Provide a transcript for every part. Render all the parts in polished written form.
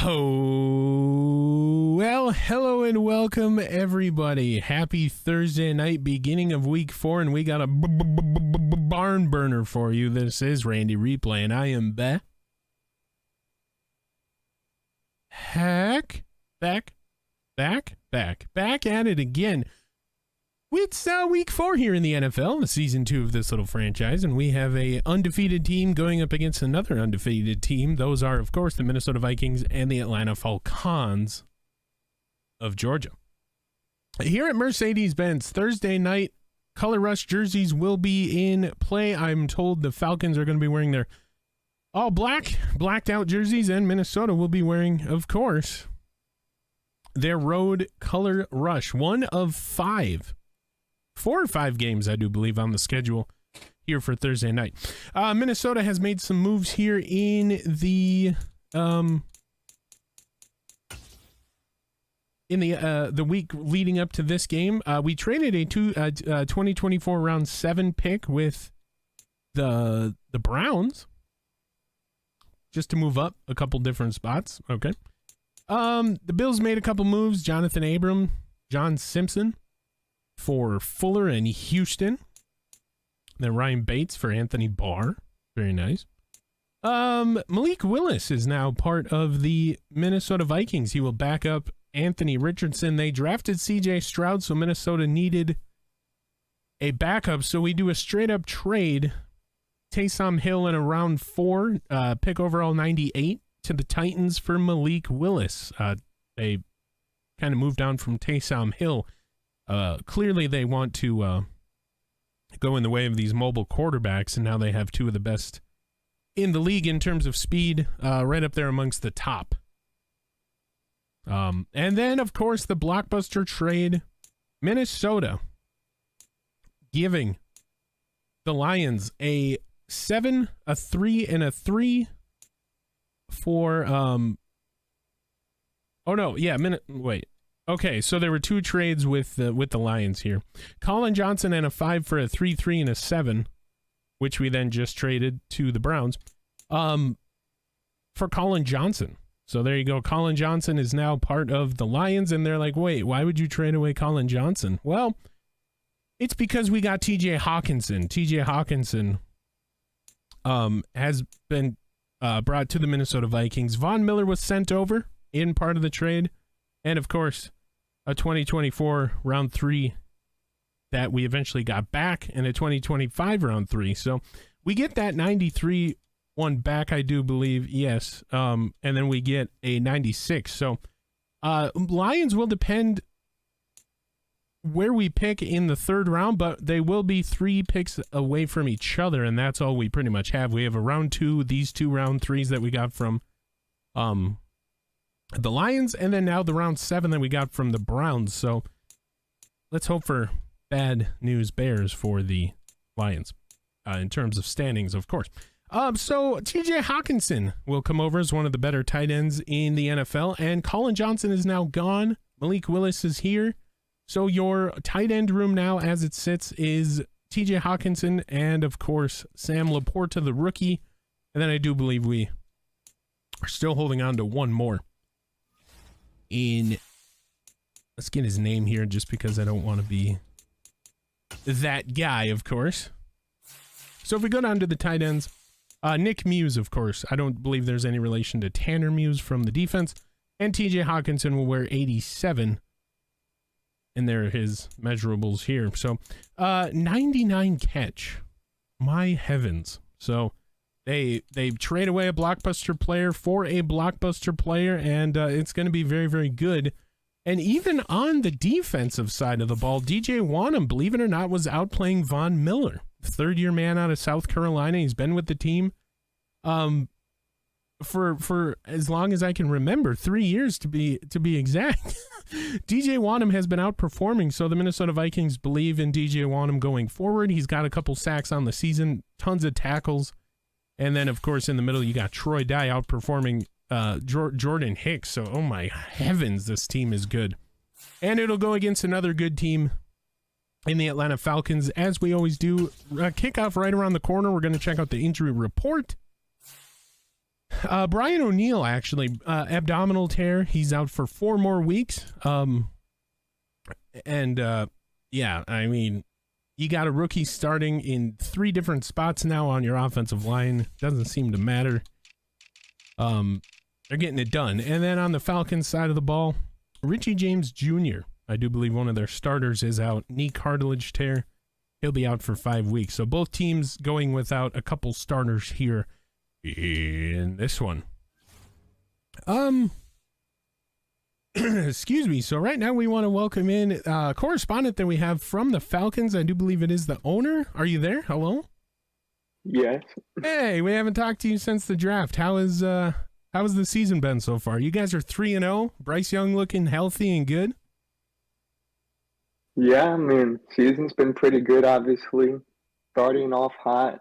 Oh, well, hello and welcome everybody. Happy Thursday night, beginning of week 4, and we got a barn burner for you. This is Randy Replay, and I am back at it again. It's week 4 here in the NFL, the season 2 of this little franchise, and we have a undefeated team going up against another undefeated team. Those are, of course, the Minnesota Vikings and the Atlanta Falcons of Georgia. Here at Mercedes-Benz, Thursday night, Color Rush jerseys will be in play. I'm told the Falcons are going to be wearing their all blacked out jerseys, and Minnesota will be wearing, of course, their road Color Rush. One of 4 or 5 games, I do believe, on the schedule here for Thursday night. Minnesota has made some moves here in the week leading up to this game. We traded a 2024 round 7 pick with the Browns just to move up a couple different spots. Okay. The Bills made a couple moves. Jonathan Abram, John Simpson for Fuller and Houston. Then Ryan Bates for Anthony Barr. Very nice. Malik Willis is now part of the Minnesota Vikings. He will back up Anthony Richardson. They drafted CJ Stroud, so Minnesota needed a backup. So we do a straight up trade. Taysom Hill in a round 4, pick overall 98 to the Titans for Malik Willis. They kind of moved on from Taysom Hill. Clearly they want to go in the way of these mobile quarterbacks, and now they have 2 of the best in the league in terms of speed, right up there amongst the top. And then, of course, the blockbuster trade, Minnesota giving the Lions a 7, a 3, and a 3 for, wait. Okay, so there were 2 trades with the Lions here. Colin Johnson and a 5 for a 3, 3, and a 7, which we then just traded to the Browns, for Colin Johnson. So there you go. Colin Johnson is now part of the Lions, and they're like, wait, why would you trade away Colin Johnson? Well, it's because we got TJ Hawkinson. TJ Hawkinson has been brought to the Minnesota Vikings. Von Miller was sent over in part of the trade, and of course, a 2024 round 3 that we eventually got back, and a 2025 round 3. So we get that 93 one back, I do believe. Yes. And then we get a 96. So Lions will depend where we pick in the 3rd round, but they will be 3 picks away from each other, and that's all we pretty much have. We have a round 2, these 2 round 3s that we got from the Lions, and then now the round 7 that we got from the Browns. So let's hope for bad news bears for the Lions in terms of standings, of course. So TJ Hawkinson will come over as one of the better tight ends in the NFL, and Colin Johnson is now gone. Malik Willis is here. So your tight end room now, as it sits, is TJ Hawkinson and, of course, Sam Laporta, the rookie. And then I do believe we are still holding on to one more. Let's get his name here just because I don't want to be that guy, of course. So if we go down to the tight ends, Nick Muse, of course. I don't believe there's any relation to Tanner Muse from the defense. And TJ Hawkinson will wear 87. And there are his measurables here. So 99 catch. My heavens. So they trade away a blockbuster player for a blockbuster player, and it's going to be very, very good. And even on the defensive side of the ball, DJ Wanham, believe it or not, was outplaying Von Miller, 3rd-year man out of South Carolina. He's been with the team for as long as I can remember, 3 years to be exact. DJ Wanham has been outperforming, so the Minnesota Vikings believe in DJ Wanham going forward. He's got a couple sacks on the season, tons of tackles. And then, of course, in the middle, you got Troy Dye outperforming Jordan Hicks. So, oh my heavens, this team is good. And it'll go against another good team in the Atlanta Falcons, as we always do. Kickoff right around the corner. We're going to check out the injury report. Brian O'Neill, actually, abdominal tear. He's out for 4 more weeks. Yeah, I mean, you got a rookie starting in 3 different spots now on your offensive line. Doesn't seem to matter. They're getting it done. And then on the Falcons side of the ball, Richie James Jr., I do believe one of their starters is out. Knee cartilage tear. He'll be out for 5 weeks. So both teams going without a couple starters here in this one. Excuse me. So right now we want to welcome in a correspondent that we have from the Falcons. I do believe it is the owner. Are you there? Hello? Yes. Hey, we haven't talked to you since the draft. How has the season been so far? You guys are 3-0. Bryce Young looking healthy and good. Yeah, I mean, season's been pretty good, obviously. Starting off hot.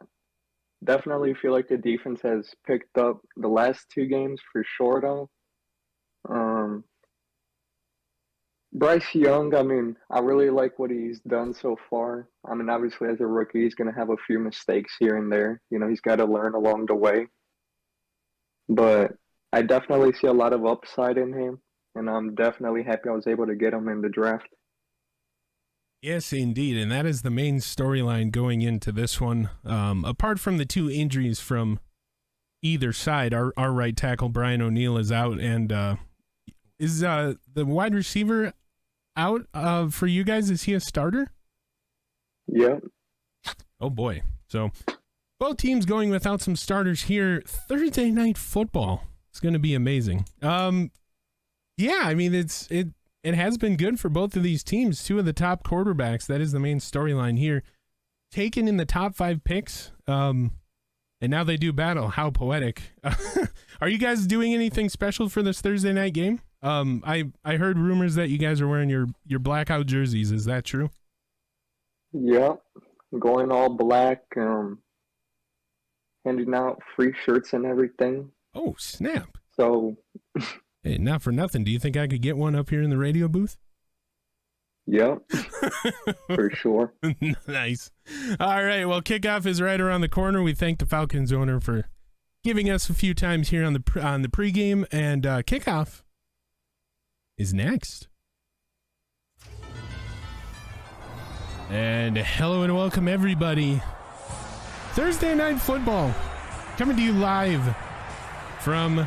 Definitely feel like the defense has picked up the last 2 games for sure, though. Bryce Young, I mean, I really like what he's done so far. I mean, obviously, as a rookie, he's going to have a few mistakes here and there. You know, he's got to learn along the way. But I definitely see a lot of upside in him, and I'm definitely happy I was able to get him in the draft. Yes, indeed, and that is the main storyline going into this one. Apart from the 2 injuries from either side, our right tackle, Brian O'Neill, is out, and is the wide receiver out for you guys? Is he a starter? Yep. Oh, boy. So both teams going without some starters here. Thursday Night Football. It's going to be amazing. Yeah, I mean, it has been good for both of these teams. 2 of the top quarterbacks, that is the main storyline here, taken in the top 5 picks, and now they do battle. How poetic. Are you guys doing anything special for this Thursday night game? I heard rumors that you guys are wearing your blackout jerseys. Is that true? Yeah, going all black, handing out free shirts and everything. Oh, snap. So... Hey, not for nothing. Do you think I could get one up here in the radio booth? Yep, for sure. Nice. All right, well, kickoff is right around the corner. We thank the Falcons owner for giving us a few times here on the pregame, and kickoff is next. And hello and welcome, everybody. Thursday Night Football, coming to you live from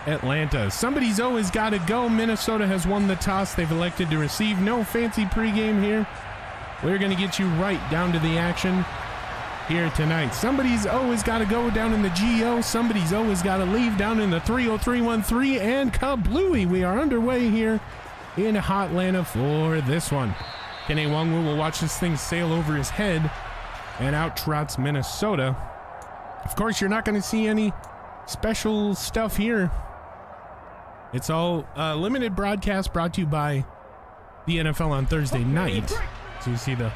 Atlanta. Somebody's always got to go. Minnesota has won the toss. They've elected to receive. No fancy pregame here. We're going to get you right down to the action here tonight. Somebody's always got to go down in the GO. Somebody's always got to leave down in the 30313. And kablooey, we are underway here in Hotlanta for this one. Kenny Wongwu will watch this thing sail over his head and out trots Minnesota. Of course, you're not going to see any special stuff here. It's all limited broadcast brought to you by the NFL on Thursday night. So you see the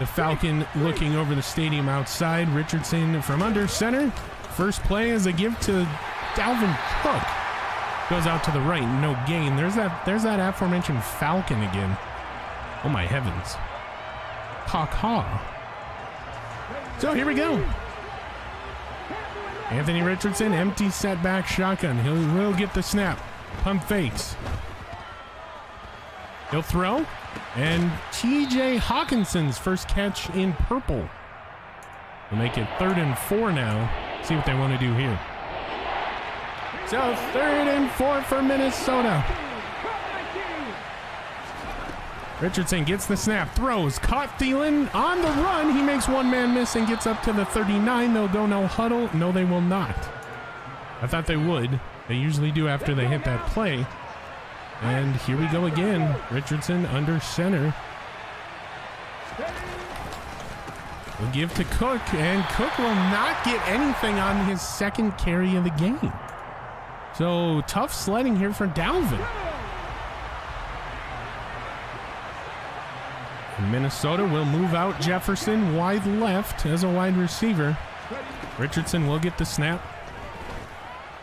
Falcon looking over the stadium outside. Richardson from under center. First play is a give to Dalvin Cook. Goes out to the right, no gain. There's that aforementioned Falcon again. Oh my heavens. Ha. So here we go. Anthony Richardson, empty setback shotgun. He will get the snap. Pump fakes. He'll throw. And TJ Hawkinson's first catch in purple. We'll make it 3rd and 4 now. See what they want to do here. So 3rd and 4 for Minnesota. Richardson gets the snap, throws, caught Thielen on the run. He makes one man miss and gets up to the 39. They'll go no huddle. No, they will not. I thought they would. They usually do after they hit that play. And here we go again. Richardson under center. We'll give to Cook, and Cook will not get anything on his second carry of the game. So tough sledding here for Dalvin. Minnesota will move out Jefferson wide left as a wide receiver. Richardson will get the snap.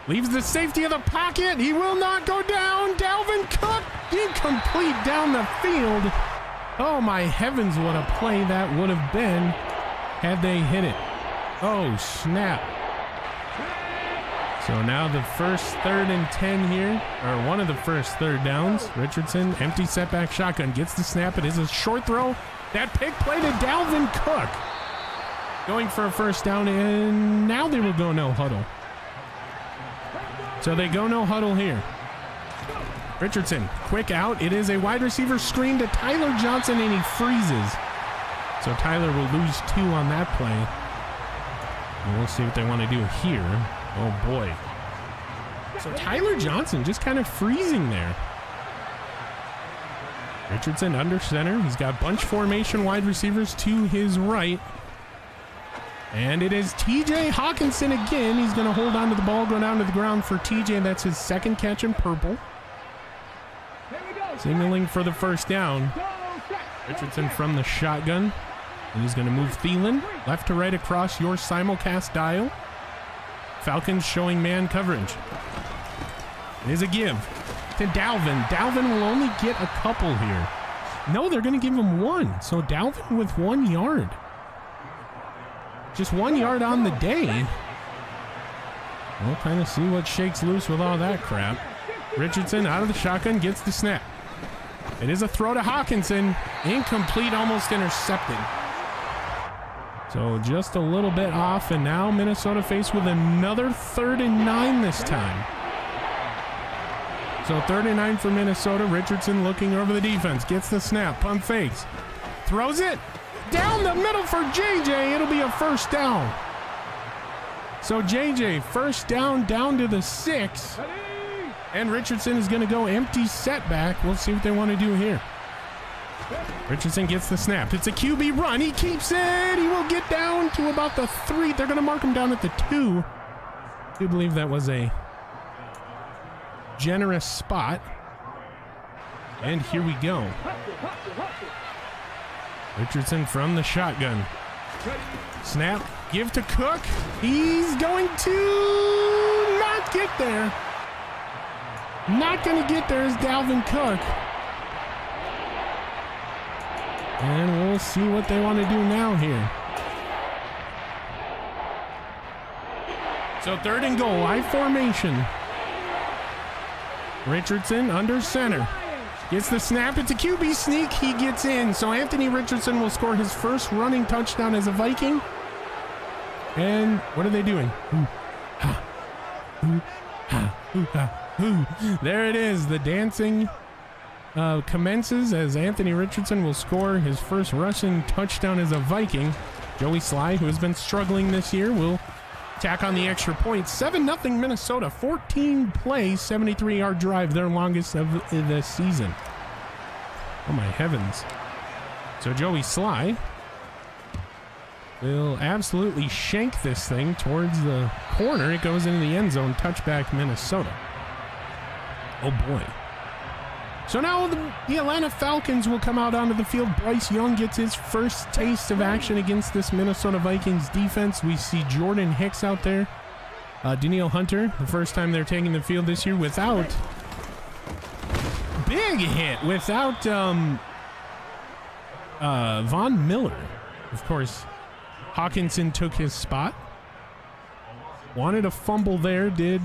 Leaves the safety of the pocket. He will not go down. Dalvin Cook incomplete down the field. Oh my heavens, what a play that would have been had they hit it. Oh snap. So now the first 3rd and 10 here, or one of the first third downs. Richardson, empty setback shotgun, gets the snap. It is a short throw. That pick play to Dalvin Cook. Going for a first down, and now they will go no huddle. So they go no huddle here. Richardson, quick out. It is a wide receiver screen to Tyler Johnson, and he freezes. So Tyler will lose 2 on that play. And we'll see what they want to do here. Oh boy. So Tyler Johnson just kind of freezing there. Richardson under center. He's got bunch formation wide receivers to his right. And it is TJ Hawkinson again. He's going to hold on to the ball, go down to the ground for TJ. That's his 2nd catch in purple. Signaling for the first down. Richardson from the shotgun. And he's going to move Thielen left to right across your simulcast dial. Falcons showing man coverage. It is a give to Dalvin. Dalvin will only get a couple here. No, they're going to give him 1. So Dalvin with 1 yard. Just 1 yard on the day. We'll kind of see what shakes loose with all that crap. Richardson out of the shotgun, gets the snap. It is a throw to Hawkinson. Incomplete, almost intercepted. So just a little bit off, and now Minnesota faced with another 3rd and 9 this time. So 3rd and 9 for Minnesota. Richardson looking over the defense, gets the snap, pump fakes, throws it down the middle for JJ. It'll be a first down. So JJ, first down to the 6. And Richardson is going to go empty setback. We'll see what they want to do here. Richardson gets the snap. It's a QB run. He keeps it. He will get down to about the 3. They're going to mark him down at the 2. I do believe that was a generous spot. And here we go. Richardson from the shotgun. Snap. Give to Cook. He's going to not get there. Not going to get there is Dalvin Cook. And we'll see what they want to do now here. So 3rd and goal, I formation. Richardson under center. Gets the snap. It's a QB sneak. He gets in. So Anthony Richardson will score his first running touchdown as a Viking. And what are they doing? There it is. The dancing commences as Anthony Richardson will score his first rushing touchdown as a Viking. Joey Sly, who has been struggling this year, will tack on the extra point. 7-0 Minnesota. 14 plays, 73-yard drive, their longest of the season. Oh my heavens. So Joey Sly will absolutely shank this thing towards the corner. It goes into the end zone. Touchback Minnesota. Oh boy. So now the Atlanta Falcons will come out onto the field. Bryce Young gets his first taste of action against this Minnesota Vikings defense. We see Jordan Hicks out there. Danielle Hunter, the first time they're taking the field this year without... Big hit without Von Miller. Of course, Hawkinson took his spot. Wanted a fumble there, did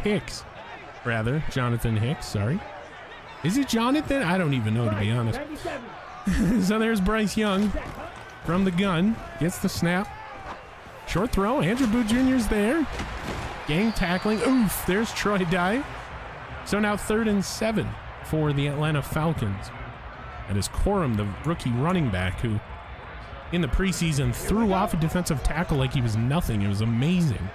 Hicks. Rather, Jonathan Hicks, sorry. Is it Jonathan? I don't even know, to be honest. So there's Bryce Young from the gun. Gets the snap. Short throw. Andrew Booth Jr.'s there. Gang tackling. Oof, there's Troy Dye. So now 3rd and 7 for the Atlanta Falcons. That is Corum, the rookie running back, who in the preseason threw off a defensive tackle like he was nothing. It was amazing.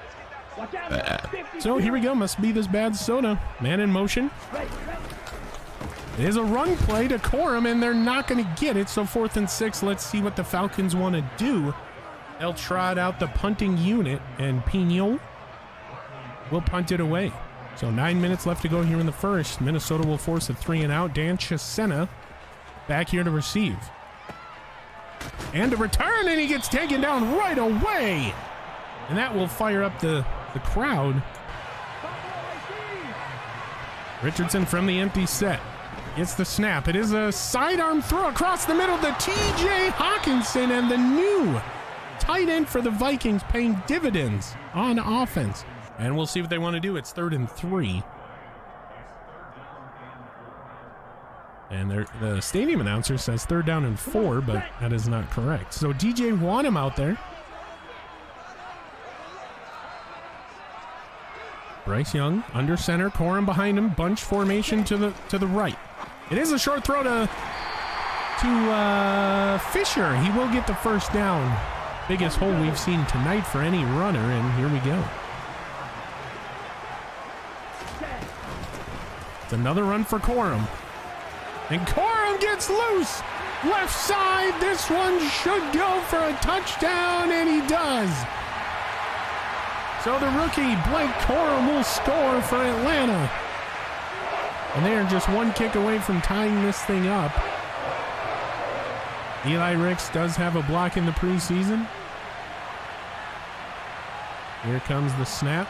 So here we go. Must be this bad soda. Man in motion. There's a run play to Corum, and they're not going to get it. So 4th and 6. Let's see what the Falcons want to do. They'll trot out the punting unit, and Pignol will punt it away. So 9 minutes left to go here in the first. Minnesota will force a 3 and out. Dan Chisena back here to receive. And a return, and he gets taken down right away. And that will fire up the crowd. Richardson from the empty set. Gets the snap. It is a sidearm throw across the middle to TJ Hawkinson, and the new tight end for the Vikings paying dividends on offense. And we'll see what they want to do. It's 3rd and 3. And the stadium announcer says 3rd down and 4, but that is not correct. So DJ Wanham out there. Bryce Young under center, Corum behind him, bunch formation to the right. It is a short throw to Fisher. He will get the first down. Biggest hole we've seen tonight for any runner, and here we go. It's another run for Corum. And Corum gets loose. Left side. This one should go for a touchdown, and he does. So the rookie, Blake Corum, will score for Atlanta. And they are just one kick away from tying this thing up. Eli Ricks does have a block in the preseason. Here comes the snap.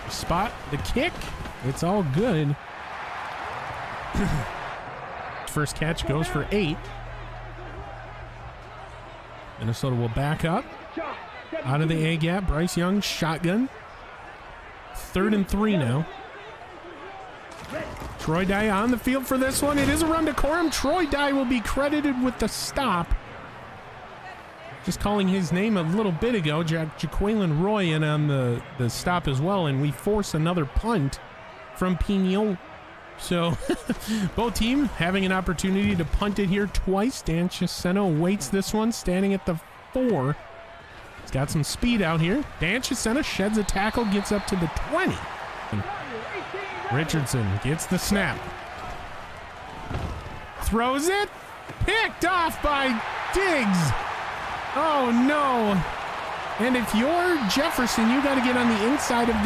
The spot, the kick. It's all good. First catch goes for 8. Minnesota will back up. Out of the A gap, Bryce Young, shotgun. 3rd and 3 now. Troy Dye on the field for this one. It is a run to Corum. Troy Dye will be credited with the stop. Just calling his name a little bit ago. Jaquelin Roy in on the stop as well, and we force another punt from Pignol. So both teams having an opportunity to punt it here twice. Dan Chiseno waits this one, standing at the 4. He's got some speed out here. Dan Chiseno sheds a tackle, gets up to the 20. And Richardson gets the snap. Throws it. Picked off by Diggs. Oh no. And if you're Jefferson, you got to get on the inside of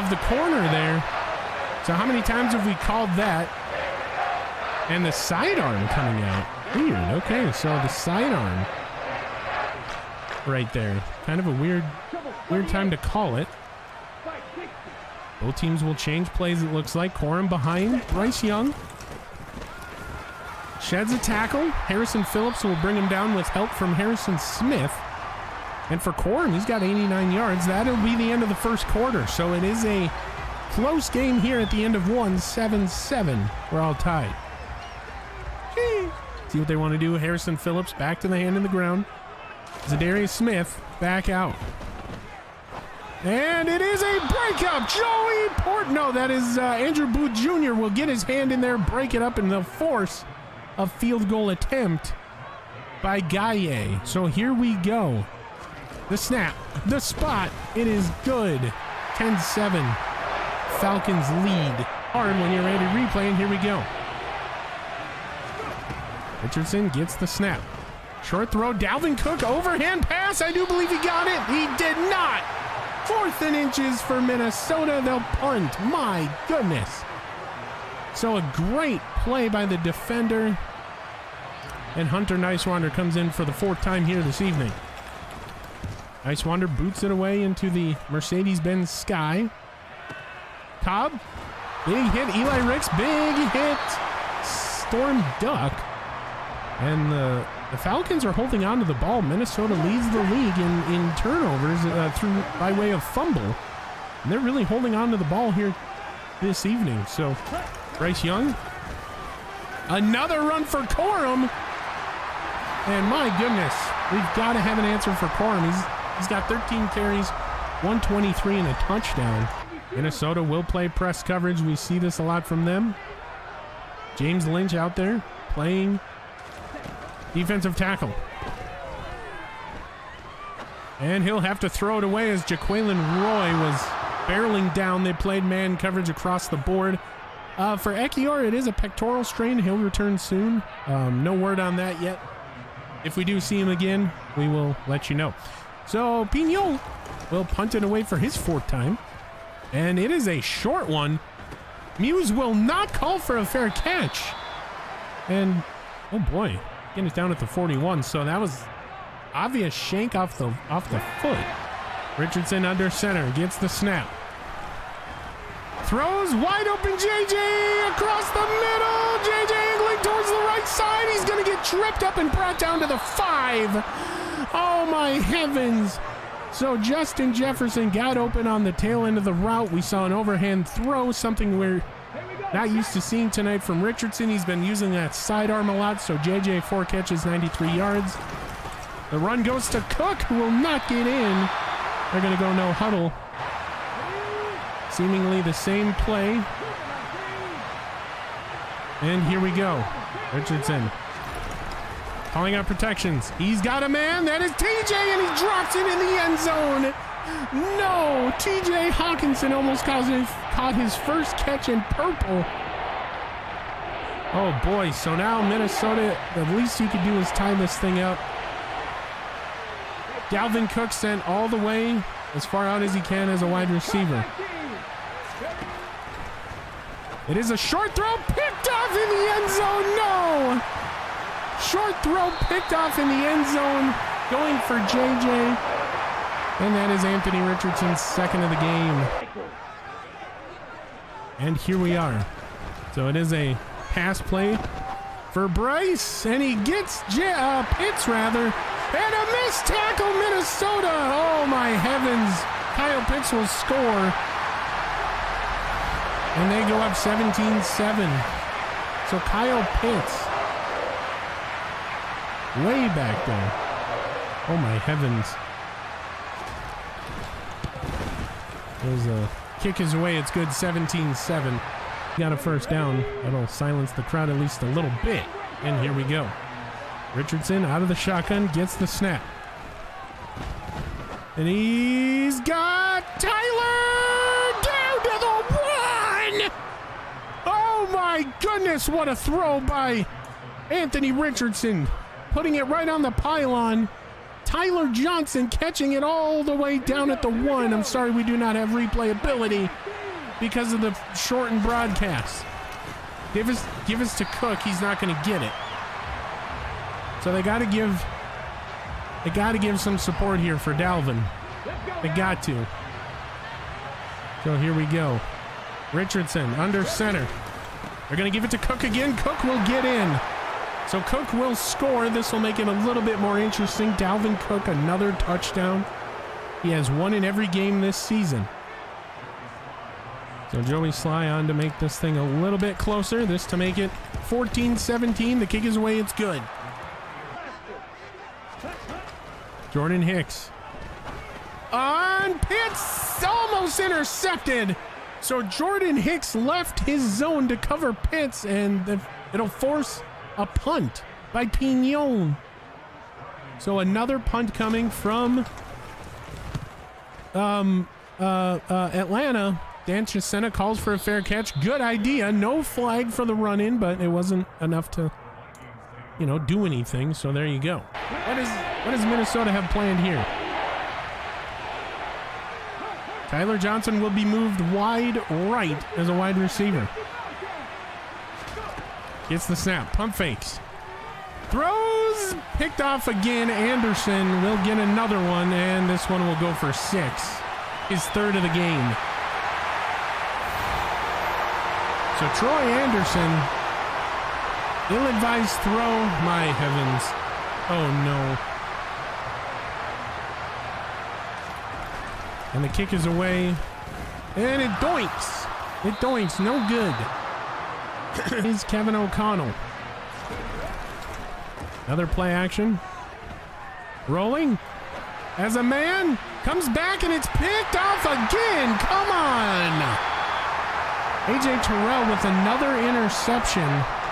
the corner there. So how many times have we called that? And the sidearm coming out. Weird. Okay, so the sidearm right there. Kind of a weird time to call it. Both teams will change plays, it looks like. Corum behind Bryce Young. Sheds a tackle. Harrison Phillips will bring him down with help from Harrison Smith. And for Corum, he's got 89 yards. That'll be the end of the first quarter. So it is a close game here at the end of one, 7-7. We're all tied. See what they want to do. Harrison Phillips back to the hand in the ground. Zadarius Smith back out. And it is a breakup. Joey Port. No, that is Andrew Booth Jr. will get his hand in there, break it up, and they'll force a field goal attempt by Gaye. So here we go. The snap, the spot, it is good. 10-7. Falcons lead. Hard when you're ready to replay, and here we go. Richardson gets the snap. Short throw, Dalvin Cook, overhand pass. I do believe he got it. He did not. 4th and inches for Minnesota. They'll punt. My goodness. So a great play by the defender. And Hunter Nicewander comes in for the 4th time here this evening. Nicewander boots it away into the Mercedes-Benz Sky. Cobb, big hit. Eli Ricks, big hit. Storm Duck. And the Falcons are holding on to the ball. Minnesota leads the league in turnovers by way of fumble. And they're really holding on to the ball here this evening. So Bryce Young. Another run for Corum. And my goodness, we've got to have an answer for Corum. He's got 13 carries, 123 and a touchdown. Minnesota will play press coverage. We see this a lot from them. James Lynch out there playing defensive tackle. And he'll have to throw it away as Jaquelin Roy was barreling down. They played man coverage across the board. For Ekior, it is a pectoral strain. He'll return soon. No word on that yet. If we do see him again, we will let you know. So Pignol will punt it away for his 4th time. And it is a short one. Muse will not call for a fair catch. And, oh boy, getting it down at the 41. So that was obvious shank off the foot. Richardson under center, gets the snap. Throws wide open JJ across the middle. JJ angling towards the right side. He's going to get tripped up and brought down to the 5. Oh my heavens. So Justin Jefferson got open on the tail end of the route. We saw an overhand throw, something we're not used to seeing tonight from Richardson. He's been using that sidearm a lot. So JJ 4 catches, 93 yards. The run goes to Cook, who will not get in. They're going to go no huddle. Seemingly the same play. And here we go. Richardson calling out protections. He's got a man. That is TJ, and he drops it in the end zone. No, TJ Hawkinson almost caught his first catch in purple. Oh boy, so now Minnesota, the least you could do is tie this thing up. Dalvin Cook sent all the way as far out as he can as a wide receiver. It is a short throw picked off in the end zone. No! Short throw picked off in the end zone, going for JJ. And that is Anthony Richardson's second of the game. And here we are. So it is a pass play for Bryce, and he gets Pitts rather, and a missed tackle, Minnesota. Oh my heavens. Kyle Pitts will score. And they go up 17-7. So Kyle Pitts, way back there. Oh my heavens. There's a kick his way. It's good, 17-7. Got a first down. That'll silence the crowd at least a little bit. And here we go. Richardson out of the shotgun, gets the snap. And he's got Tyler down to the 1! Oh my goodness, what a throw by Anthony Richardson. Putting it right on the pylon. Tyler Johnson catching it all the way down at the 1. I'm sorry we do not have replayability because of the shortened broadcast. Give us to Cook, he's not going to get it. So they got to give some support here for Dalvin. They got to. So here we go. Richardson under center. They're going to give it to Cook again. Cook will get in. So Cook will score. This will make it a little bit more interesting. Dalvin Cook, another touchdown. He has one in every game this season. So Joey Sly on to make this thing a little bit closer. This to make it 14-17. The kick is away. It's good. Jordan Hicks. On Pitts. Almost intercepted. So Jordan Hicks left his zone to cover Pitts, and it'll force a punt by Pignon. So another punt coming from Atlanta. Dan Chisena calls for a fair catch. Good idea. No flag for the run-in, but it wasn't enough to, do anything. So there you go. What does Minnesota have planned here? Tyler Johnson will be moved wide right as a wide receiver. Gets the snap. Pump fakes. Throws. Picked off again. Anderson will get another one, and this one will go for 6. His third of the game. So Troy Anderson, ill-advised throw. My heavens. Oh no. And the kick is away. And it doinks. It doinks. No good. Is Kevin O'Connell. Another play action. Rolling. As a man. Comes back and it's picked off again. Come on. A.J. Terrell with another interception.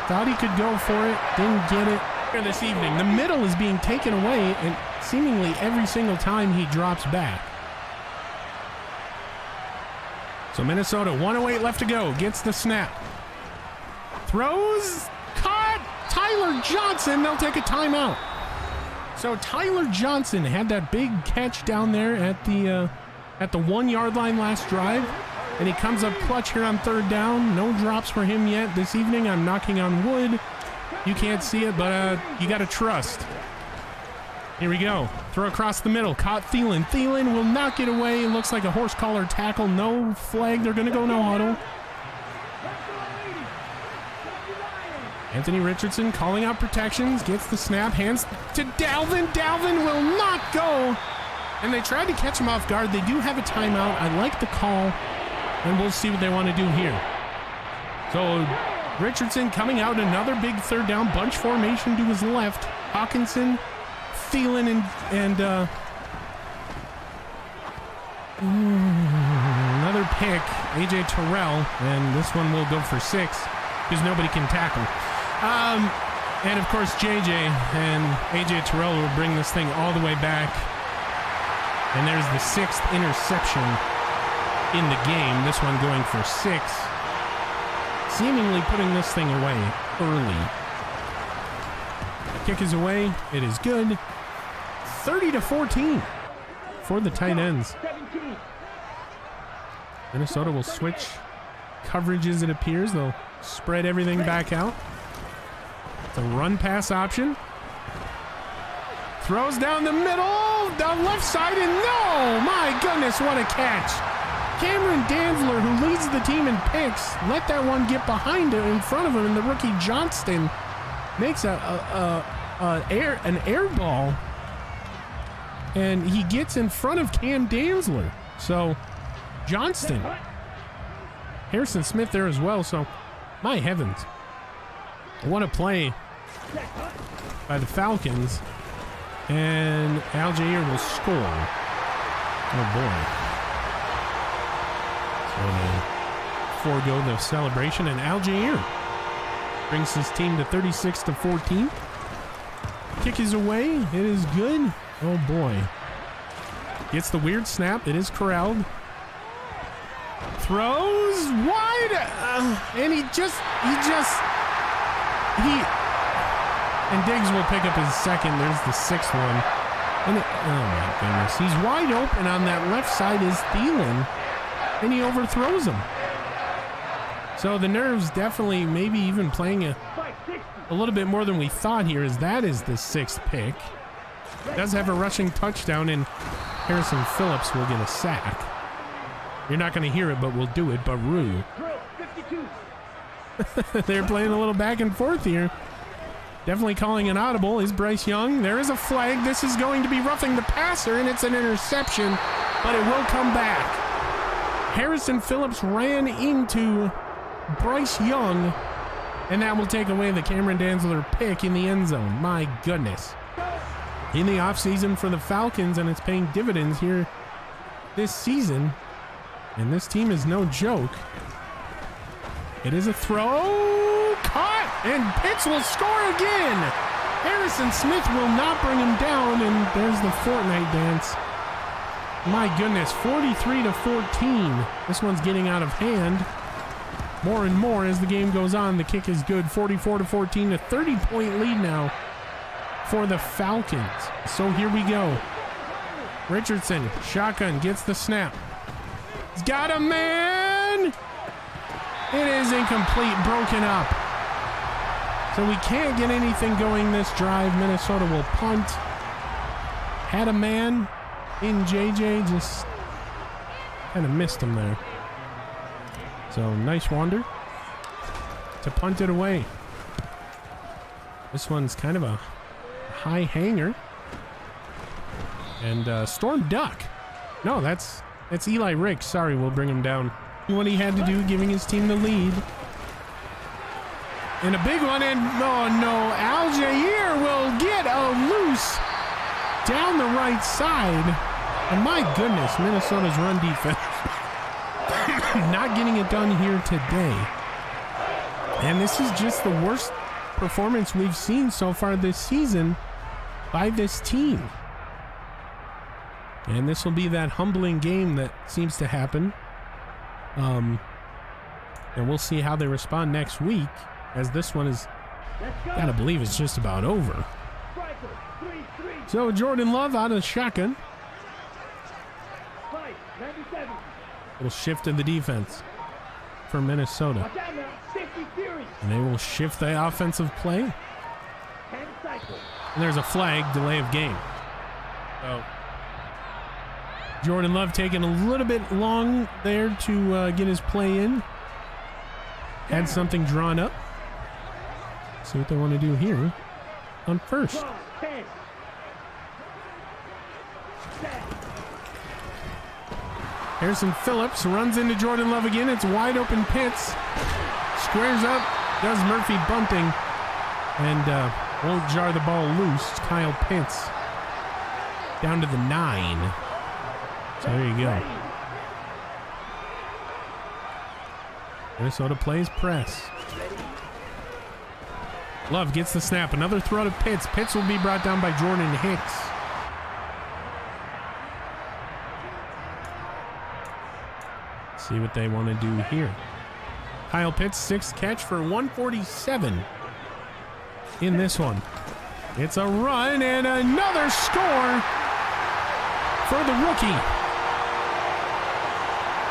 Thought he could go for it. Didn't get it. Here this evening. The middle is being taken away, and seemingly every single time he drops back. So Minnesota, 1:08 left to go. Gets the snap. Throws. Caught. Tyler Johnson. They'll take a timeout. So Tyler Johnson had that big catch down there at the 1-yard line last drive. And he comes up clutch here on third down. No drops for him yet this evening. I'm knocking on wood. You can't see it, but you got to trust. Here we go. Throw across the middle. Caught Thielen. Thielen will not get away. It looks like a horse collar tackle. No flag. They're going to go no huddle. Anthony Richardson calling out protections. Gets the snap. Hands to Dalvin. Dalvin will not go. And they tried to catch him off guard. They do have a timeout. I like the call. And we'll see what they want to do here. So Richardson coming out. Another big third down. Bunch formation to his left. Hawkinson, Thielen, and another pick. AJ Terrell. And this one will go for 6 because nobody can tackle. And of course JJ and AJ Terrell will bring this thing all the way back. And there's the 6th interception in the game. This one going for 6. Seemingly putting this thing away early. Kick is away. It is good. 30-14 for the tight ends. Minnesota will switch coverages, it appears. They'll spread everything back out. The run pass option. Throws down the middle, down left side, and no! My goodness, what a catch. Cameron Dantzler, who leads the team in picks, let that one get behind him, in front of him, and the rookie Johnston makes an air ball, and he gets in front of Cam Dantzler. So, Johnston. Harrison Smith there as well, so, my heavens. What a play by the Falcons. And Algier will score. Oh boy. So they forego the celebration, and Algier brings his team to 36-14. Kick is away. It is good. Oh boy. Gets the weird snap. It is corralled. Throws wide. And and Diggs will pick up his second. There's the 6th one. And oh my goodness. He's wide open on that left side is Thielen. And he overthrows him. So the nerves definitely maybe even playing a little bit more than we thought here, as that is the 6th pick. Does have a rushing touchdown, and Harrison Phillips will get a sack. You're not going to hear it, but we'll do it. Baru. They're playing a little back and forth here. Definitely calling an audible is Bryce Young. There is a flag. This is going to be roughing the passer, and it's an interception, but it will come back. Harrison Phillips ran into Bryce Young, and that will take away the Cameron Dantzler pick in the end zone. My goodness. In the offseason for the Falcons, and it's paying dividends here this season. And this team is no joke. It is a throw. Caught! And Pitts will score again! Harrison Smith will not bring him down, and there's the Fortnite dance. My goodness, 43-14. This one's getting out of hand. More and more as the game goes on. The kick is good. 44-14, a 30-point lead now for the Falcons. So here we go. Richardson, shotgun, gets the snap. He's got a man! It is incomplete, broken up. So we can't get anything going this drive. Minnesota will punt. Had a man in JJ, just kind of missed him there. So nice wander to punt it away. This one's kind of a high hanger. And Storm Duck. No, that's Eli Ricks. Sorry, we'll bring him down. What he had to do, giving his team the lead. And a big one, and oh no, Algier will get a loose down the right side. And my goodness, Minnesota's run defense not getting it done here today. And this is just the worst performance we've seen so far this season by this team. And this will be that humbling game that seems to happen. And we'll see how they respond next week, as this one is, gotta believe it's just about over. So Jordan Love out of the shotgun. Little shift in the defense for Minnesota. And they will shift the offensive play. And there's a flag, delay of game. So Jordan Love taking a little bit long there to get his play in. Had something drawn up. See what they want to do here on first. Harrison Phillips runs into Jordan Love again. It's wide open Pitts. Squares up. Does Murphy bunting. And won't jar the ball loose. Kyle Pitts down to the 9. So there you go. Minnesota plays press. Love gets the snap. Another throw to Pitts. Pitts will be brought down by Jordan Hicks. See what they want to do here. Kyle Pitts, 6th catch for 147 in this one. It's a run and another score for the rookie.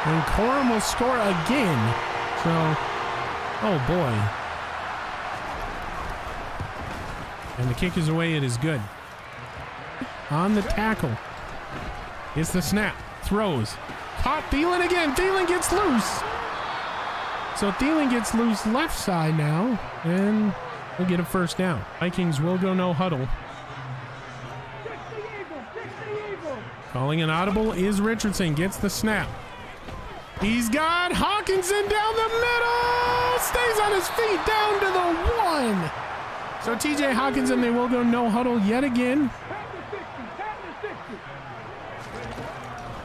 And Corum will score again. So, oh boy. And the kick is away. It is good. On the tackle. It's the snap. Throws. Caught Thielen again. Thielen gets loose. So Thielen gets loose left side now. And we'll get a first down. Vikings will go no huddle. Calling an audible is Richardson. Gets the snap. He's got Hawkinson down the middle. Stays on his feet down to the 1. So TJ Hawkinson, they will go no huddle yet again.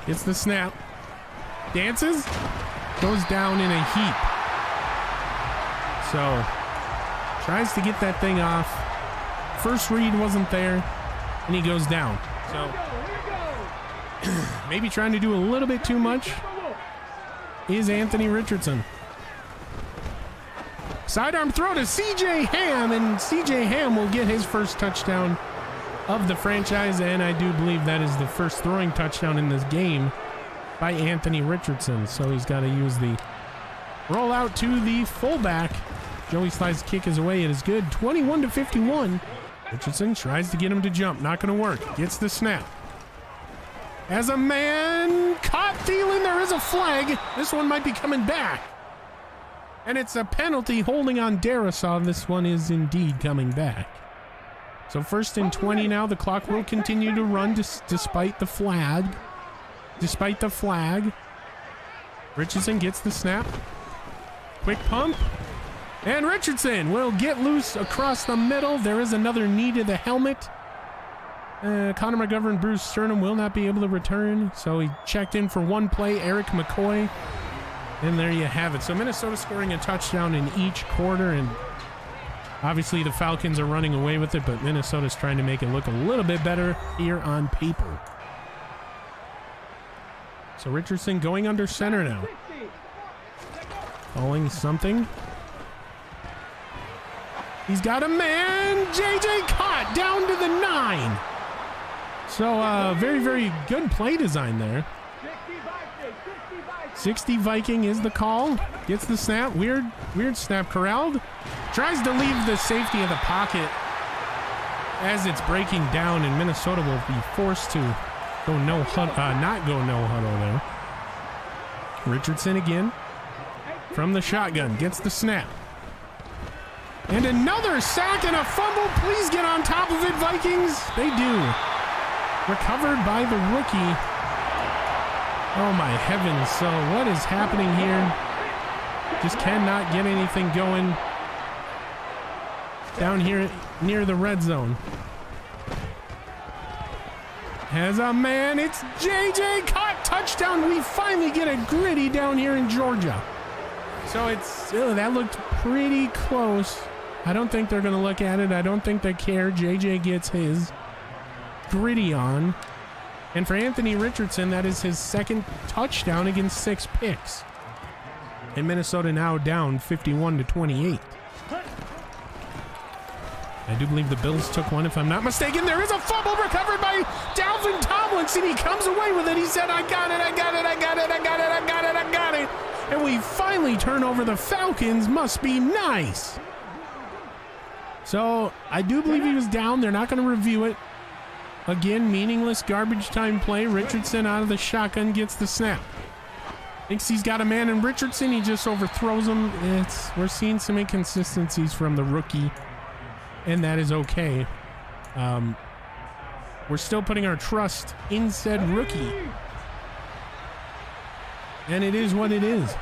Gets the snap. Dances. Goes down in a heap. So tries to get that thing off. First read wasn't there. And he goes down. So maybe trying to do a little bit too much is Anthony Richardson. Sidearm throw to CJ Ham, and CJ Ham will get his first touchdown of the franchise, and I do believe that is the first throwing touchdown in this game by Anthony Richardson. So he's got to use the rollout to the fullback. Joey Sly's kick is away. It is good. 21-51. Richardson tries to get him to jump. Not going to work. Gets the snap. As a man caught Thielen, there is a flag. This one might be coming back. And it's a penalty holding on Darisaw. This one is indeed coming back. So 1st and 20 now. The clock will continue to run despite the flag. Despite the flag. Richardson gets the snap. Quick pump. And Richardson will get loose across the middle. There is another knee to the helmet. Connor McGovern, Bruce Sternum will not be able to return. So he checked in for one play. Eric McCoy. And there you have it. So Minnesota scoring a touchdown in each quarter. And obviously the Falcons are running away with it. But Minnesota's trying to make it look a little bit better here on paper. So Richardson going under center now. Calling something. He's got a man. JJ caught down to the 9. So very, very good play design there. 60 Viking is the call. Gets the snap. Weird snap corralled. Tries to leave the safety of the pocket as it's breaking down, and Minnesota will be forced to go no huddle, not go no huddle there. Richardson again from the shotgun. Gets the snap. And another sack and a fumble. Please get on top of it, Vikings. They do. Recovered by the rookie. Oh my heavens. So what is happening here? Just cannot get anything going down here near the red zone. Has a man. It's JJ caught. Touchdown. We finally get a gritty down here in Georgia. So it's, that looked pretty close. I don't think they're going to look at it. I don't think they care. JJ gets his gritty on. And for Anthony Richardson, that is his second touchdown against 6 picks. And Minnesota now down 51-28. I do believe the Bills took one, if I'm not mistaken. There is a fumble recovered by Dalvin Tomlinson. He comes away with it. He said, I got it, I got it, I got it, I got it, I got it, I got it. And we finally turn over the Falcons. Must be nice. So I do believe he was down. They're not going to review it. Again, meaningless garbage time play. Richardson out of the shotgun gets the snap. Thinks he's got a man in Richardson. He just overthrows him. We're seeing some inconsistencies from the rookie, and that is okay. We're still putting our trust in said rookie. And it is what it is.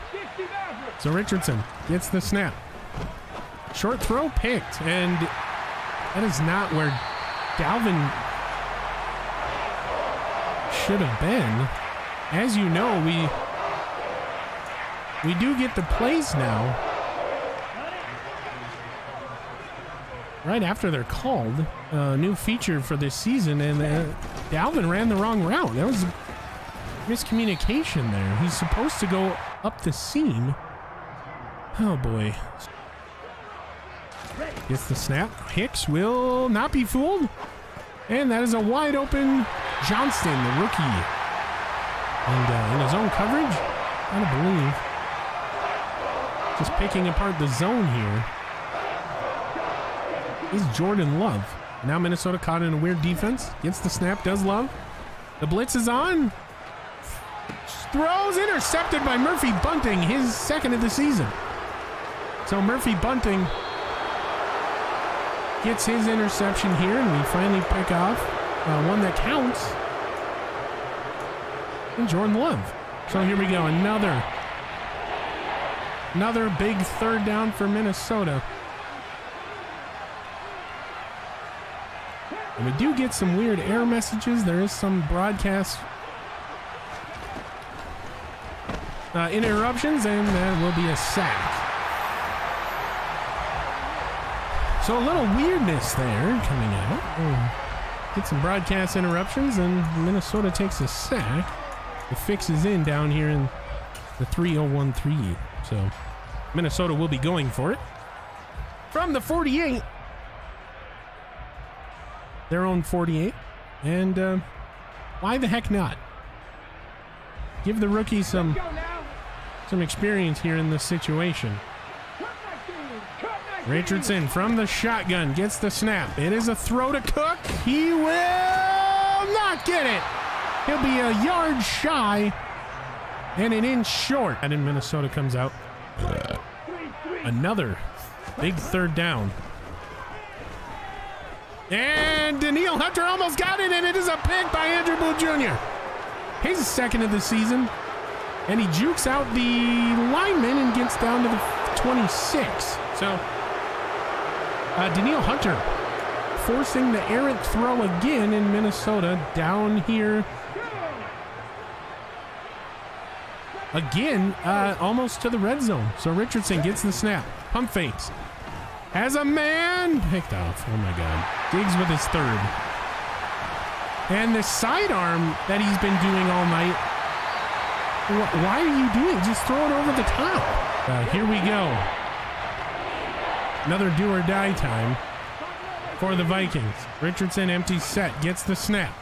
So Richardson gets the snap. Short throw picked, and that is not where Dalvin should have been. As you know, we do get the plays now right after they're called. New feature for this season, and Dalvin ran the wrong route. That was miscommunication there. He's supposed to go up the seam. Oh boy. Gets the snap. Hicks will not be fooled. And that is a wide open Johnston, the rookie. And in his own coverage, I believe. Just picking apart the zone here is Jordan Love. Now Minnesota caught in a weird defense. Gets the snap, does Love. The blitz is on. Throws, intercepted by Murphy Bunting, his second of the season. So Murphy Bunting gets his interception here, and we finally pick off one that counts. And Jordan Love. So here we go, another big third down for Minnesota. And we do get some weird error messages. There is some broadcast interruptions, and that will be a sack. So a little weirdness there coming out. Get some broadcast interruptions, and Minnesota takes a sack. The fix is in down here in the 3-0-1-3. So Minnesota will be going for it from the 48. Their own 48. And why the heck not? Give the rookie some experience here in this situation. Richardson from the shotgun gets the snap. It is a throw to Cook. He will not get it. He'll be a yard shy and an inch short. And in Minnesota comes out. Another big third down. And Daniil Hunter almost got it, and it is a pick by Andrew Booth Jr. His second of the season. And he jukes out the lineman and gets down to the 26. So Daniil Hunter forcing the errant throw again in Minnesota down here. Again, almost to the red zone. So Richardson gets the snap. Pump fakes. Has a man picked off. Oh my God. Diggs with his third. And the sidearm that he's been doing all night. Why are you doing it? Just throw it over the top. Here we go. Another do or die time for the Vikings. Richardson empty set. Gets the snap.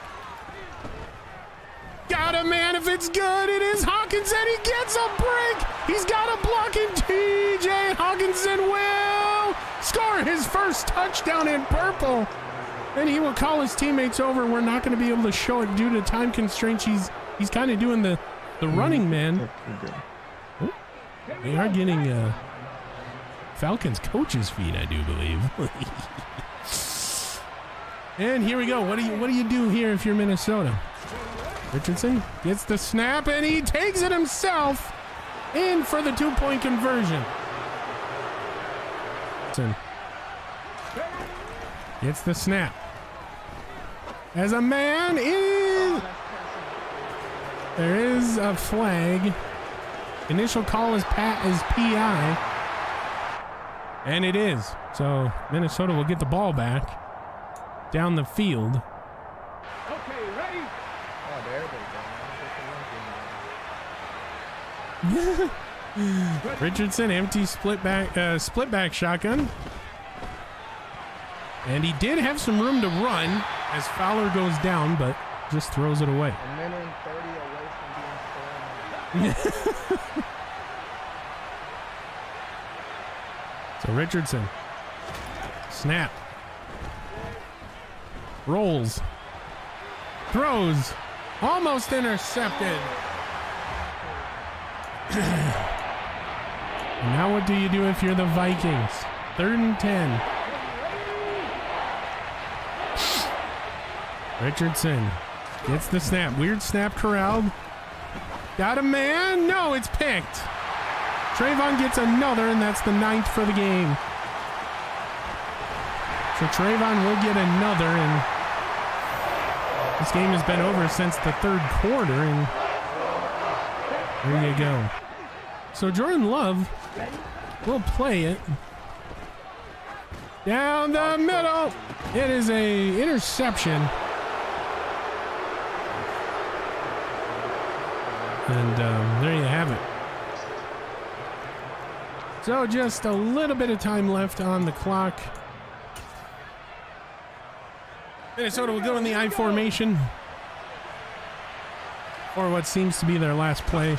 Got a man if it's good. It is Hawkinson. He gets a break. He's got a block, and TJ Hawkinson will score his first touchdown in purple. And he will call his teammates over. We're not going to be able to show it due to time constraints. He's kind of doing the running man. Oh, they are getting Falcons coach's feet, I do believe. And here we go. What do you do here if you're Minnesota? Richardson gets the snap, and he takes it himself in for the 2-point conversion. Gets the snap. As a man is... There is a flag. Initial call is PI. And it is. So Minnesota will get the ball back down the field. Okay, ready? Richardson, empty split back shotgun. And he did have some room to run as Fowler goes down, but just throws it away. A minute and 30 away from being scored. So Richardson, snap, rolls, Throws. Almost intercepted. And now what do you do if you're the Vikings? 3rd and 10. Richardson gets the snap. Weird snap corralled. Got a man. No, it's picked. Trayvon gets another, and that's the 9th for the game. So Trayvon will get another, and this game has been over since the 3rd quarter, and there you go. So Jordan Love will play it. Down the middle. It is a interception. And there you have it. So just a little bit of time left on the clock. Minnesota will go in the I formation for what seems to be their last play.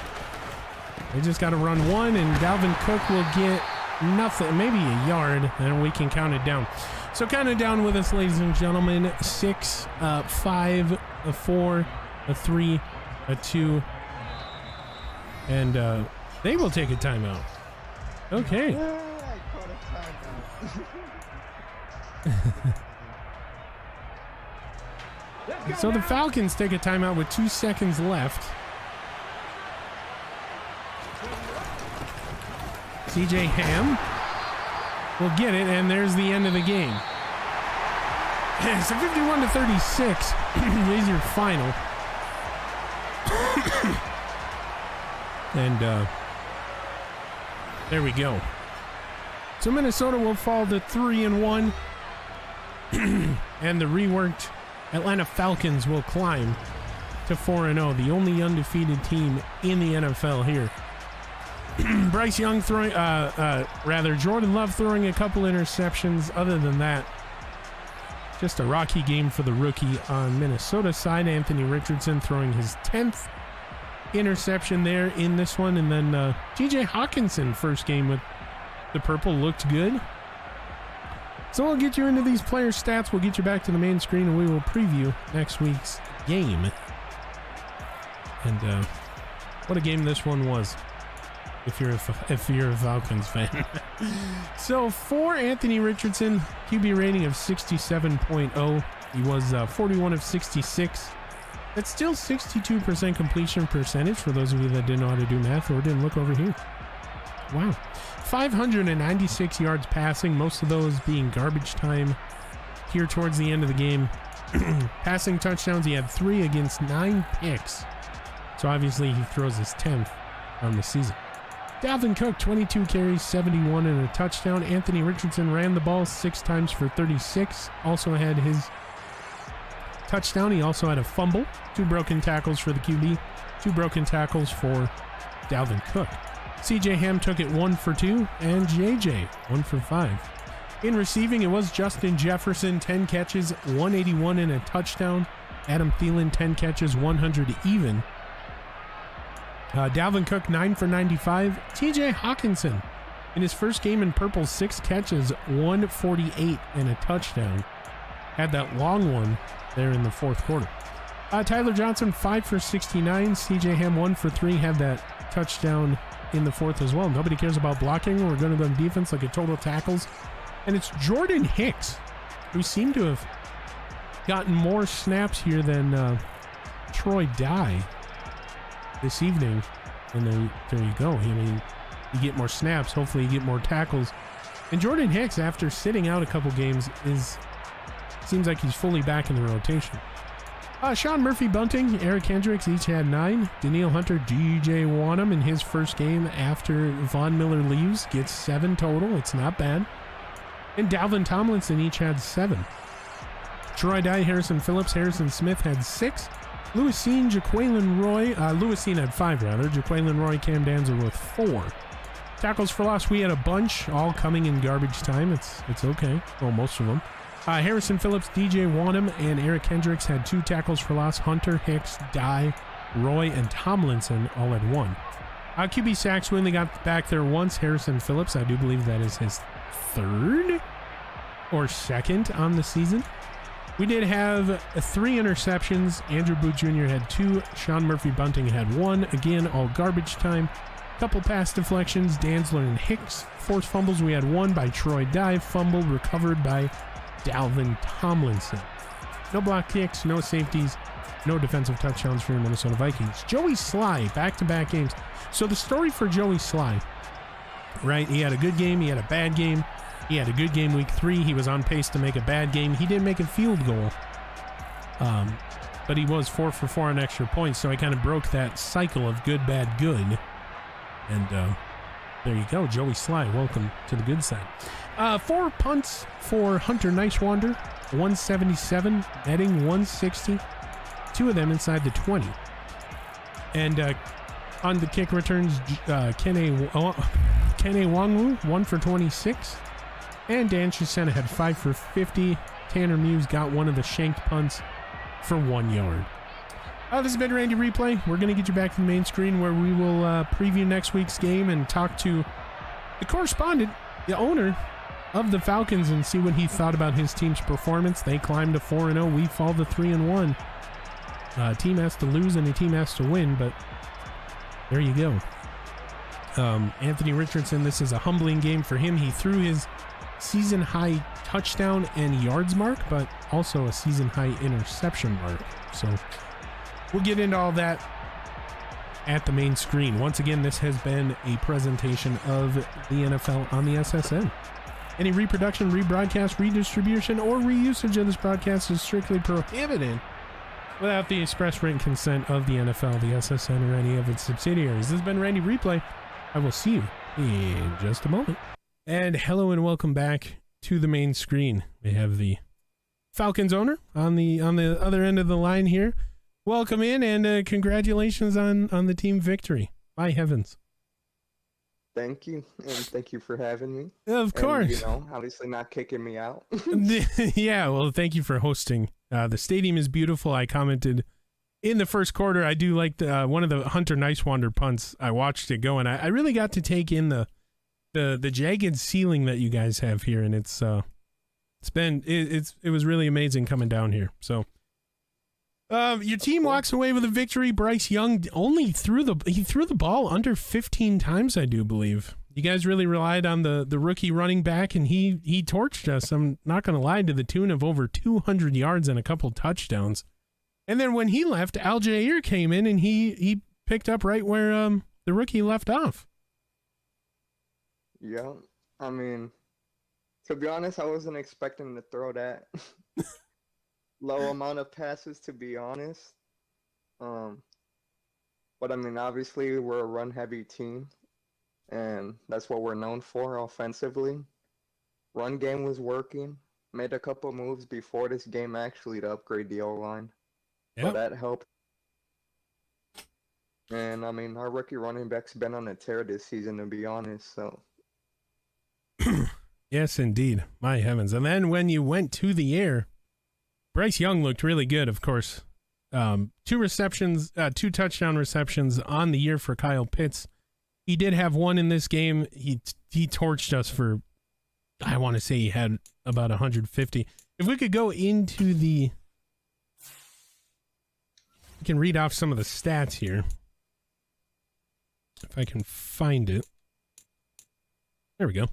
They just got to run one, and Dalvin Cook will get nothing, maybe a yard, and we can count it down. So count it down with us, ladies and gentlemen. 6, 5, a 4, a 3, a 2, and they will take a timeout. Okay. So the Falcons take a timeout with 2 seconds left. CJ Ham will get it, and there's the end of the game. So 51-36 is your final. And there we go. So Minnesota will fall to 3-1, and the reworked Atlanta Falcons will climb to 4-0, the only undefeated team in the NFL here. Bryce Young throwing, Jordan Love throwing a couple interceptions. Other than that, just a rocky game for the rookie on Minnesota's side. Anthony Richardson throwing his 10th interception there in this one. And then TJ Hawkinson, first game with the purple, looked good. So we'll get you into these player stats. We'll get you back to the main screen, and we will preview next week's game. And what a game this one was, if you're a Falcons fan. So for Anthony Richardson, QB rating of 67.0. He was 41 of 66. That's still 62% completion percentage for those of you that didn't know how to do math or didn't look over here. Wow. 596 yards passing, most of those being garbage time here towards the end of the game. Passing touchdowns, he had 3 against 9 picks. So obviously he throws his 10th on the season. Dalvin Cook, 22 carries, 71 and a touchdown. Anthony Richardson ran the ball 6 times for 36. Also had his touchdown. He also had a fumble, 2 broken tackles for the QB, 2 broken tackles for Dalvin Cook. CJ Ham took it 1 for 2, and JJ 1 for 5. In receiving, it was Justin Jefferson, 10 catches, 181 and a touchdown. Adam Thielen, 10 catches, 100 even. Dalvin Cook, 9 for 95. TJ Hawkinson, in his first game in purple, 6 catches, 148 and a touchdown. Had that long one there in the 4th quarter. Tyler Johnson, 5 for 69. CJ Ham, 1 for 3, had that touchdown in the 4th as well. Nobody cares about blocking. We're going to go defense like a total tackles. And it's Jordan Hicks, who seemed to have gotten more snaps here than Troy Dye this evening. And there you go. I mean, you get more snaps. Hopefully you get more tackles. And Jordan Hicks, after sitting out a couple games, seems like he's fully back in the rotation. Sean Murphy-Bunting, Eric Kendricks each had 9. Daniil Hunter, DJ Wanham in his first game after Von Miller leaves gets 7 total. It's not bad. And Dalvin Tomlinson each had 7. Troy Dye, Harrison Phillips, Harrison Smith had 6. Lewisine, Jaquelin Roy, Lewisine had 5 rather. Jaquelin Roy, Cam Danzer with 4. Tackles for loss, we had a bunch, all coming in garbage time. It's okay. Well, most of them. Harrison Phillips, DJ Wanham, and Eric Kendricks had 2 tackles for loss. Hunter, Hicks, Dye, Roy, and Tomlinson all had 1. QB sacks, we only got back there once. Harrison Phillips, I do believe that is his 3rd or 2nd on the season. We did have 3 interceptions. Andrew Booth Jr. had 2. Sean Murphy-Bunting had 1. Again, all garbage time. Couple pass deflections. Dantzler and Hicks. Forced fumbles. We had 1 by Troy Dye. Fumble recovered by Dalvin Tomlinson. No block kicks. No safeties. No defensive touchdowns for the Minnesota Vikings. Joey Sly, back-to-back games. So the story for Joey Sly, right? He had a good game. He had a bad game. He had a good game week 3. He was on pace to make a bad game. He didn't make a field goal. But he was 4 for 4 on extra points, so I kind of broke that cycle of good, bad, good. And there you go. Joey Sly, welcome to the good side. 4 punts for Hunter Nicewander, 177, netting 160. 2 of them inside the 20. And on the kick returns, Kene Wangwu, 1 for 26. And Dan Chisena had 5 for 50. Tanner Muse got one of the shanked punts for 1 yard. This has been Randy Replay. We're going to get you back to the main screen where we will preview next week's game and talk to the correspondent, the owner of the Falcons, and see what he thought about his team's performance. They climbed to 4-0. We fall to 3-1. A team has to lose and a team has to win, but there you go. Anthony Richardson, this is a humbling game for him. He threw his season high touchdown and yards mark, but also a season high interception mark. So we'll get into all that at the main screen. Once again, this has been a presentation of the NFL on the SSN. Any reproduction, rebroadcast, redistribution, or reusage of this broadcast is strictly prohibited without the express written consent of the NFL, the SSN, or any of its subsidiaries. This has been Randy Replay. I will see you in just a moment. And hello and welcome back to the main screen. We have the Falcons owner on the other end of the line here. Welcome in, and congratulations on the team victory. My heavens. Thank you, and thank you for having me. Of course. And, you know, obviously not kicking me out. Yeah, well, thank you for hosting. The stadium is beautiful. I commented in the first quarter. I do like one of the Hunter Nicewander punts. I watched it go, and I really got to take in the jagged ceiling that you guys have here, and it was really amazing coming down here. So your team walks away with a victory. Bryce Young only threw the ball under 15 times, I do believe. You guys really relied on the rookie running back, and he torched us. I'm not going to lie, to the tune of over 200 yards and a couple touchdowns. And then when he left, Aljair came in, and he picked up right where the rookie left off. Yeah, I mean, to be honest, I wasn't expecting to throw that low amount of passes, to be honest. But I mean, obviously, we're a run-heavy team, and that's what we're known for offensively. Run game was working. Made a couple moves before this game actually to upgrade the O-line. Yep. So that helped. And I mean, our rookie running back's been on a tear this season, to be honest. So. Yes, indeed. My heavens. And then when you went to the air, Bryce Young looked really good, of course. 2 touchdown receptions on the year for Kyle Pitts. He did have 1 in this game. He torched us for, I want to say he had about 150. If we could go into we can read off some of the stats here. If I can find it. There we go.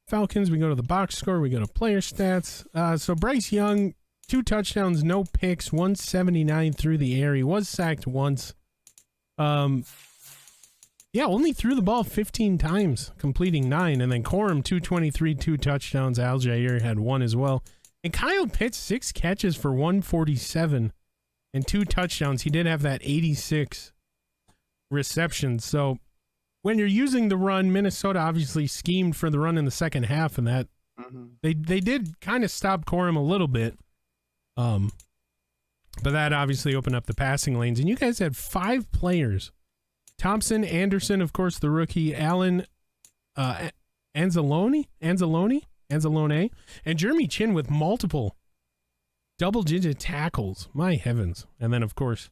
Falcons, we go to the box score, we go to player stats. So Bryce Young, 2 touchdowns, no picks, 179 through the air. He was sacked once. Only threw the ball 15 times, completing 9. And then Corum, 223, 2 touchdowns. Aljair had 1 as well. And Kyle Pitts, 6 catches for 147 and 2 touchdowns. He did have that 86 receptions. So when you're using the run, Minnesota obviously schemed for the run in the second half, and that they did kind of stop Corum a little bit. But that obviously opened up the passing lanes. And you guys had 5 players. Thompson, Anderson, of course, the rookie, Allen, Anzalone, and Jeremy Chin with multiple double-digit tackles. My heavens. And then, of course,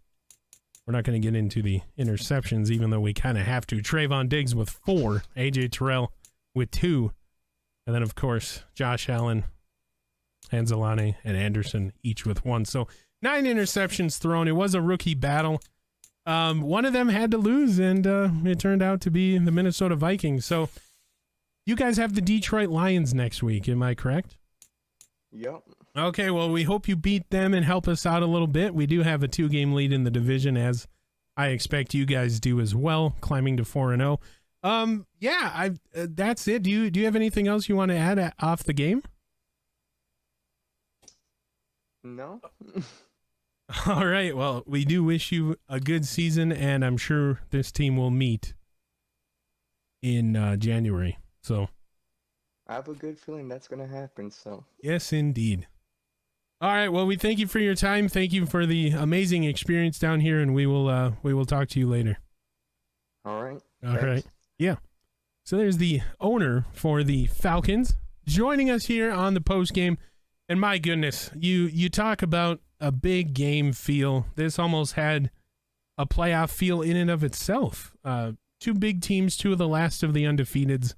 we're not going to get into the interceptions, even though we kind of have to. Trayvon Diggs with 4, AJ Terrell with 2, and then, of course, Josh Allen Anzalone and Anderson each with 1. So 9 interceptions thrown. It was a rookie battle. One of them had to lose, and it turned out to be the Minnesota Vikings. So you guys have the Detroit Lions next week. Am I correct? Yep. Okay, well, we hope you beat them and help us out a little bit. We do have a 2-game lead in the division, as I expect you guys do as well, climbing to 4-0. Yeah, that's it. Do you have anything else you want to add off the game? No. All right. Well, we do wish you a good season, and I'm sure this team will meet in January. So I have a good feeling that's going to happen. So yes, indeed. All right. Well, we thank you for your time. Thank you for the amazing experience down here, and we will talk to you later. All right. All Thanks. right. Yeah. So there's the owner for the Falcons joining us here on the post game. And my goodness, you talk about a big game feel. This almost had a playoff feel in and of itself. 2 big teams, 2 of the last of the undefeateds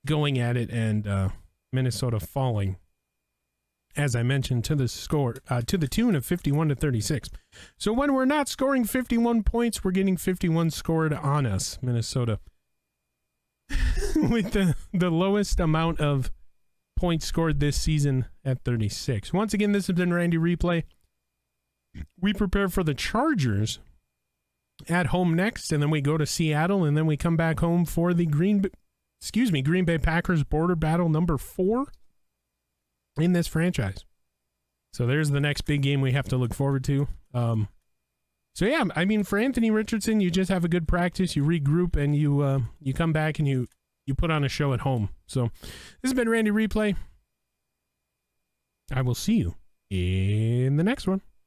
going at it, and Minnesota falling, as I mentioned, to the score, to the tune of 51-36. So when we're not scoring 51 points, we're getting 51 scored on us, Minnesota, with the lowest amount of points scored this season at 36. Once again, this has been Randy Replay. We prepare for the Chargers at home next, and then we go to Seattle, and then we come back home for the Green Bay Packers border battle number 4 in this franchise. So there's the next big game we have to look forward to. So yeah, I mean, for Anthony Richardson, you just have a good practice, you regroup, and you come back and you put on a show at home. So this has been Randy Replay. I will see you in the next one.